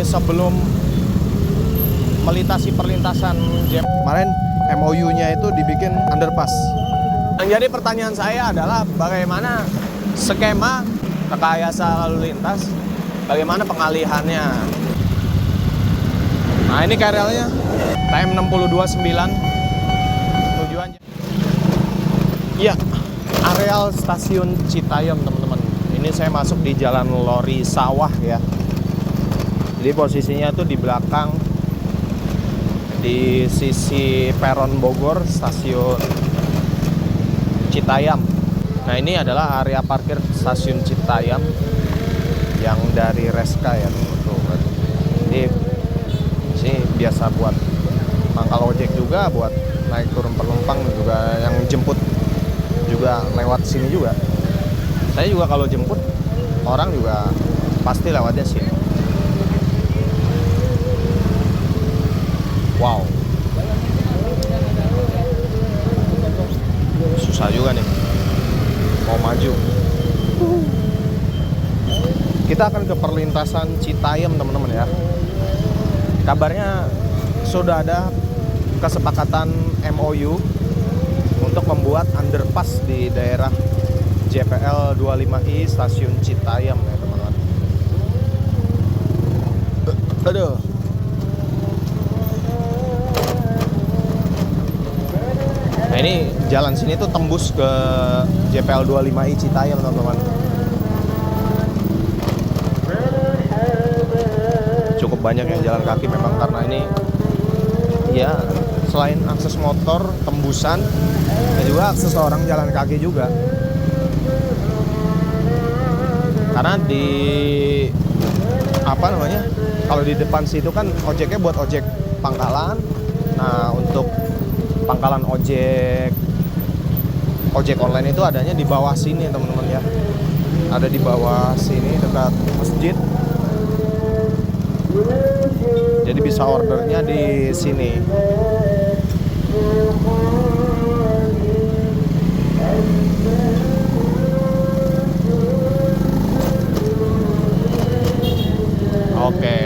sebelum melintasi perlintasan kemarin MOU-nya itu dibikin underpass. Yang jadi pertanyaan saya adalah bagaimana skema rekayasa lalu lintas, bagaimana pengalihannya. Nah ini KRL-nya TM 629 tujuannya. Iya, areal stasiun Citayam teman-teman. Ini saya masuk di Jalan Lori Sawah ya. Jadi posisinya tuh di belakang, di sisi peron Bogor, stasiun Citayam. Nah ini adalah area parkir stasiun Citayam yang dari Reska ya teman-teman. Jadi sini biasa buat mangkal ojek juga, buat naik turun penumpang juga, yang jemput juga lewat sini juga. Saya juga kalau jemput orang juga pasti lewatnya sini. Wow, susah juga nih mau maju. Kita akan ke perlintasan Citayam teman-teman ya. Kabarnya sudah ada kesepakatan MOU untuk membuat underpass di daerah JPL 25I stasiun Citayam ya teman-teman. Aduh. Nah ini jalan sini tuh tembus ke JPL 25I Citayam teman-teman. Cukup banyak yang jalan kaki memang karena ini ya selain akses motor tembusan, ya juga akses orang jalan kaki juga. Karena di apa namanya, kalau di depan situ kan ojeknya buat ojek pangkalan. Nah untuk pangkalan ojek online itu adanya di bawah sini teman-teman ya. Ada di bawah sini dekat masjid. Jadi bisa ordernya di sini. Oke.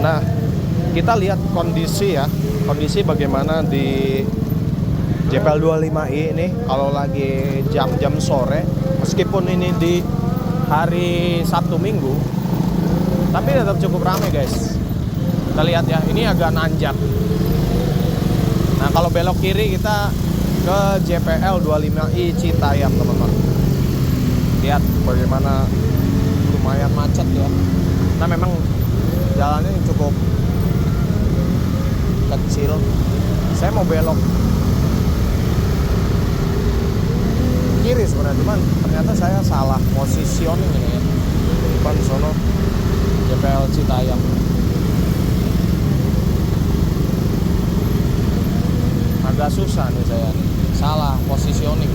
Nah, kita lihat kondisi ya. Kondisi bagaimana di JPL 25I ini kalau lagi jam-jam sore, meskipun ini di hari Sabtu Minggu, tapi tetap cukup ramai guys. Kita lihat ya, ini agak nanjak. Nah kalau belok kiri kita ke JPL 25I Citayam teman-teman. Lihat bagaimana lumayan macet ya. Nah memang jalannya cukup kecil. Saya mau belok kiri sebenarnya, cuman ternyata saya salah positioning ini ya. Depan sono JPL Citayam. Agak susah nih saya nih. Salah positioning.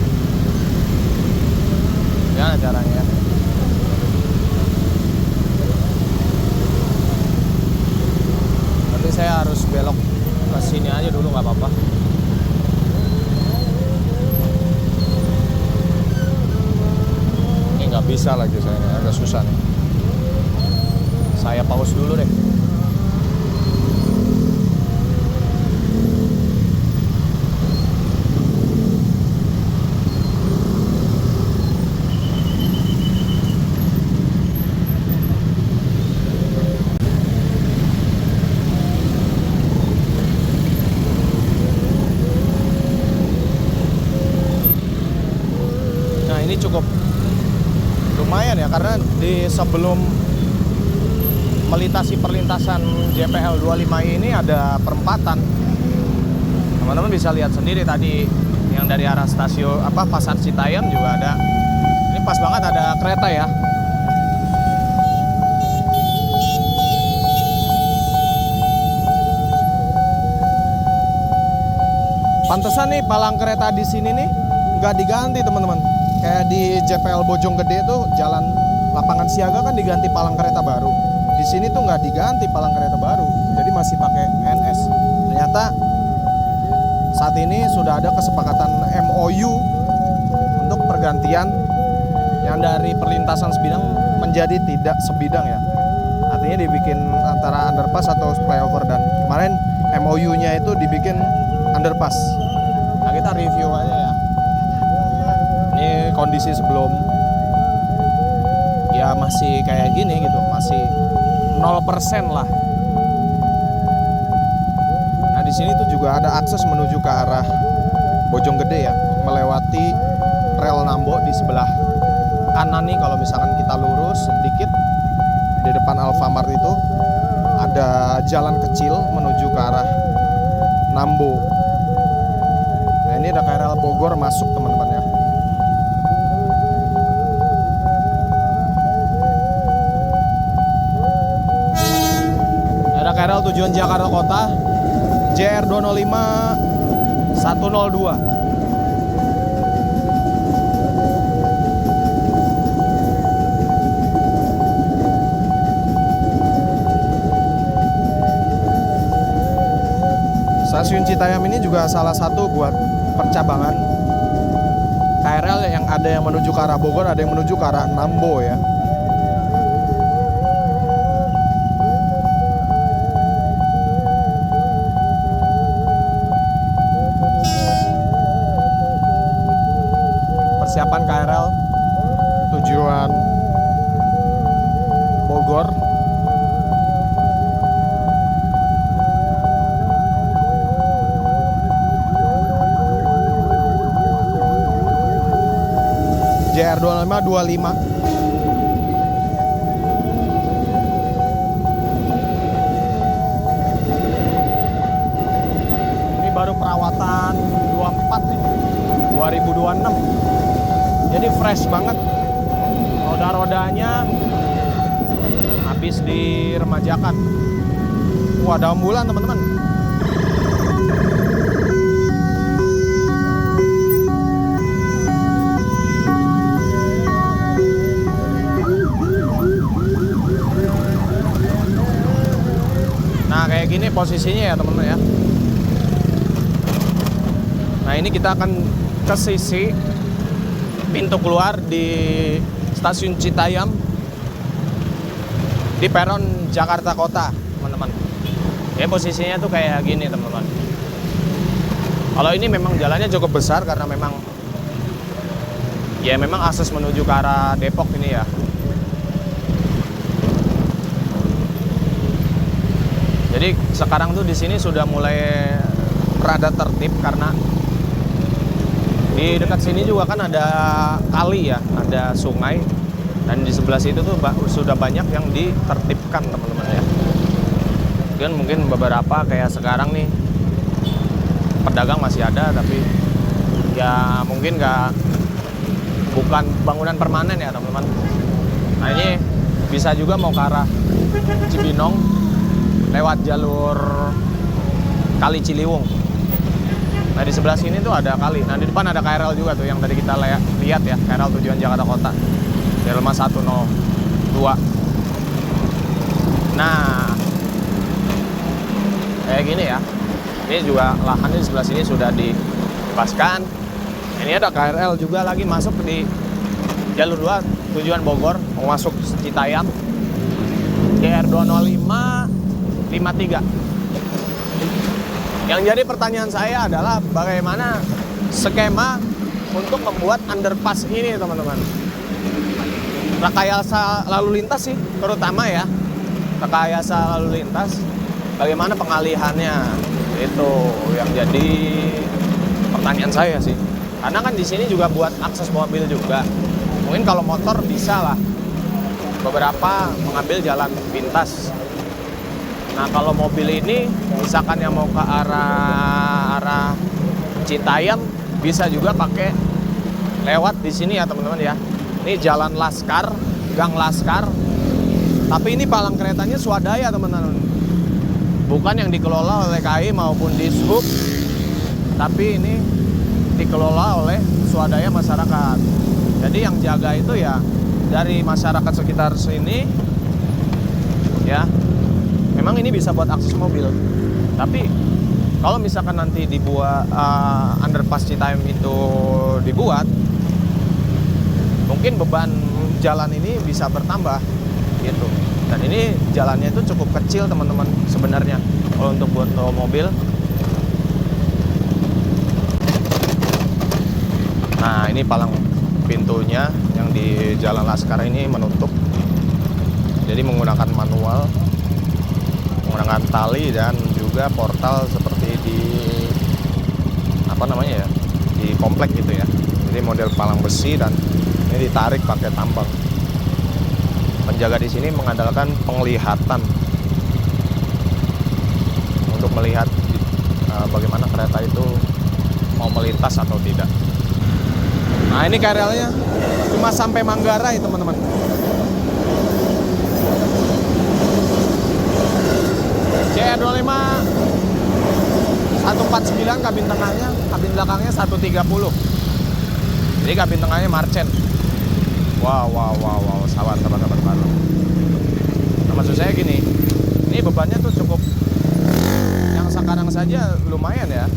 Gimana caranya? Nanti saya harus belok ke sini aja dulu, nggak apa-apa. Nggak bisa lagi saya ini, agak susah nih. Saya pause dulu deh. Nah ini cukup lumayan ya, karena di sebelum melintasi perlintasan JPL 25I ini ada perempatan. Teman-teman bisa lihat sendiri tadi yang dari arah stasiun Pasar Citayam juga ada. Ini pas banget ada kereta ya. Pantesan nih palang kereta di sini nih nggak diganti teman-teman. Kayak di JPL Bojonggede itu jalan lapangan siaga kan diganti palang kereta baru. Di sini tuh nggak diganti palang kereta baru, jadi masih pakai NS. Ternyata saat ini sudah ada kesepakatan MOU untuk pergantian yang dari perlintasan sebidang menjadi tidak sebidang ya. Artinya dibikin antara underpass atau flyover, dan kemarin MOU-nya itu dibikin underpass. Nah, kita review aja ya. Ini kondisi sebelum ya masih kayak gini gitu, masih 0% lah. Nah, di sini tuh juga ada akses menuju ke arah Bojonggede ya, melewati rel Nambo di sebelah kanan nih. Kalau misalkan kita lurus sedikit di depan Alfamart itu ada jalan kecil menuju ke arah Nambo. Nah, ini ada KRL Bogor masuk teman-teman ya. Ada KRL tujuan Jakarta Kota JR 205 102. Stasiun Citayam ini juga salah satu buat percabangan KRL yang ada yang menuju ke arah Bogor, ada yang menuju ke arah Nambo ya. Persiapan KRL tujuan Bogor. JR 2525. Ini baru perawatan 24 nih, 2026. Jadi fresh banget. Roda-rodanya habis diremajakan. Wah, ada ambulan teman-teman. Nah, kayak gini posisinya ya teman-teman ya. Nah, ini kita akan ke sisi pintu keluar di stasiun Citayam di peron Jakarta Kota, teman-teman. Ya, posisinya tuh kayak gini, teman-teman. Kalau ini memang jalannya cukup besar karena memang akses menuju ke arah Depok ini ya. Jadi sekarang tuh di sini sudah mulai rada tertib karena di dekat sini juga kan ada kali ya, ada sungai, dan di sebelah situ tuh sudah banyak yang ditertibkan teman-teman ya. Dan mungkin beberapa kayak sekarang nih pedagang masih ada, tapi ya mungkin bukan bangunan permanen ya teman-teman. Nah, ini bisa juga mau ke arah Cibinong lewat jalur Kali Ciliwung. Nah, di sebelah sini tuh ada kali. Nah, di depan ada KRL juga tuh yang tadi kita lihat ya, KRL tujuan Jakarta Kota. Delma 102. Nah, kayak gini ya. Ini juga lahannya di sebelah sini sudah dibebaskan. Ini ada KRL juga lagi masuk di jalur 2 tujuan Bogor, mau masuk Citayam. JR 205-53. Yang jadi pertanyaan saya adalah bagaimana skema untuk membuat underpass ini, teman-teman. Rekayasa lalu lintas sih, terutama ya. Rekayasa lalu lintas, bagaimana pengalihannya? Itu yang jadi pertanyaan saya sih. Karena kan di sini juga buat akses mobil juga. Mungkin kalau motor bisa lah. Beberapa mengambil jalan pintas. Nah, kalau mobil ini misalkan yang mau ke arah Citayam bisa juga pakai lewat di sini ya teman-teman ya. Ini Jalan Laskar, Gang Laskar. Tapi ini palang keretanya swadaya teman-teman. Bukan yang dikelola oleh KAI maupun Dishub. Tapi ini dikelola oleh swadaya masyarakat. Jadi yang jaga itu ya dari masyarakat sekitar sini ya, memang ini bisa buat akses mobil. Tapi kalau misalkan nanti dibuat underpass Citayam itu dibuat, mungkin beban jalan ini bisa bertambah gitu. Dan ini jalannya itu cukup kecil teman-teman sebenarnya kalau untuk buat mobil. Nah, ini palang pintunya yang di Jalan Laskar ini menutup. Jadi menggunakan manual, menggunakan tali dan juga portal seperti di apa namanya ya, di komplek gitu ya. Jadi model palang besi dan ini ditarik pakai tambang. Penjaga di sini mengandalkan penglihatan untuk melihat bagaimana kereta itu mau melintas atau tidak. Nah, ini KRL-nya cuma sampai Manggarai teman-teman. CR25 149 kabin tengahnya, kabin belakangnya 130. Jadi kabin tengahnya Marchen. Wow, sahabat. Nah, maksud saya gini, ini bebannya tuh cukup, yang sekarang saja lumayan ya.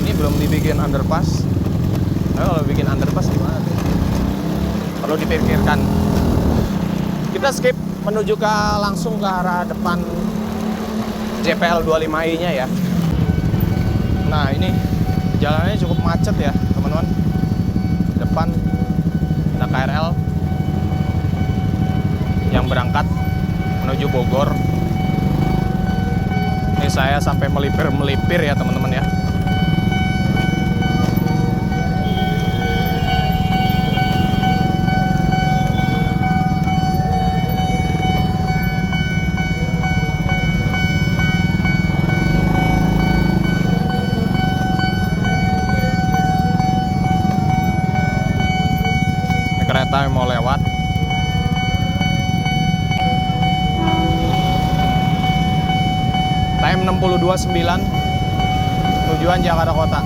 Ini belum dibikin underpass. Nah, kalau bikin underpass gimana tuh? Perlu dipikirkan. Kita skip menuju ke langsung ke arah depan JPL 25i-nya ya. Nah, ini jalannya cukup macet ya, teman-teman. Depan ada KRL yang berangkat menuju Bogor. Ini saya sampai melipir ya, teman-teman ya. Kereta yang mau lewat. Time 62.9 tujuan Jakarta Kota.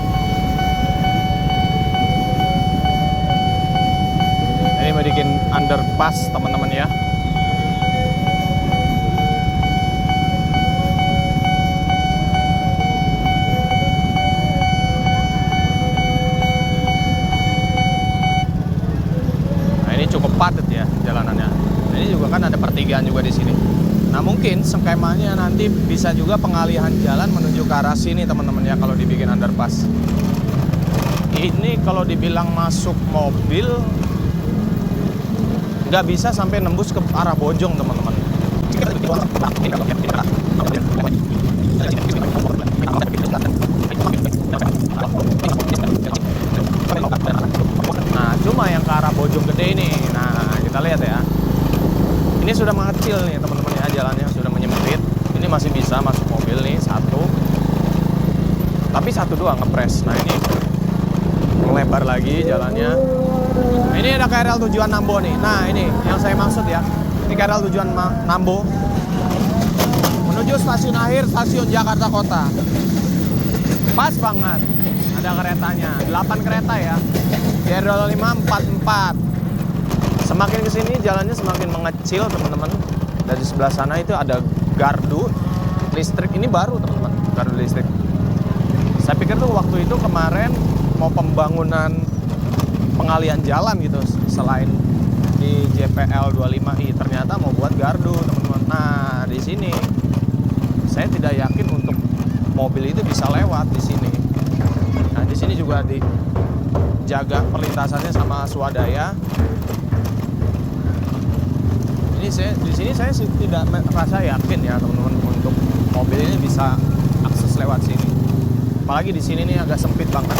Ini mau bikin underpass teman-teman ya. Cukup padat ya jalanannya. Ini juga kan ada pertigaan juga di sini. Nah, mungkin skemanya nanti bisa juga pengalihan jalan menuju ke arah sini teman-teman ya kalau dibikin underpass. Ini kalau dibilang masuk mobil nggak bisa sampai nembus ke arah Bojong teman-teman. Nah, cuma yang ke arah Bojong Gede ini, nah kita lihat ya. Ini sudah mengecil nih teman-teman ya, jalannya sudah menyempit. Ini masih bisa masuk mobil nih satu, tapi satu doang ngepres. Nah, ini melebar lagi jalannya. Nah, ini ada KRL tujuan Nambo nih. Nah, ini yang saya maksud ya. Ini KRL tujuan Nambo menuju stasiun akhir stasiun Jakarta Kota. Pas banget. Ada keretanya, 8 kereta ya. CR25 44. Semakin kesini jalannya semakin mengecil teman-teman. Dari sebelah sana itu ada gardu listrik. Ini baru teman-teman, gardu listrik. Saya pikir tuh waktu itu kemarin mau pembangunan pengalihan jalan gitu selain di JPL 25i, ternyata mau buat gardu teman-teman. Nah, di sini saya tidak yakin untuk mobil itu bisa lewat di sini. Nah, di sini juga dijaga perlintasannya sama swadaya. Di sini saya tidak merasa yakin ya teman-teman untuk mobil ini bisa akses lewat sini. Apalagi di sini nih agak sempit banget.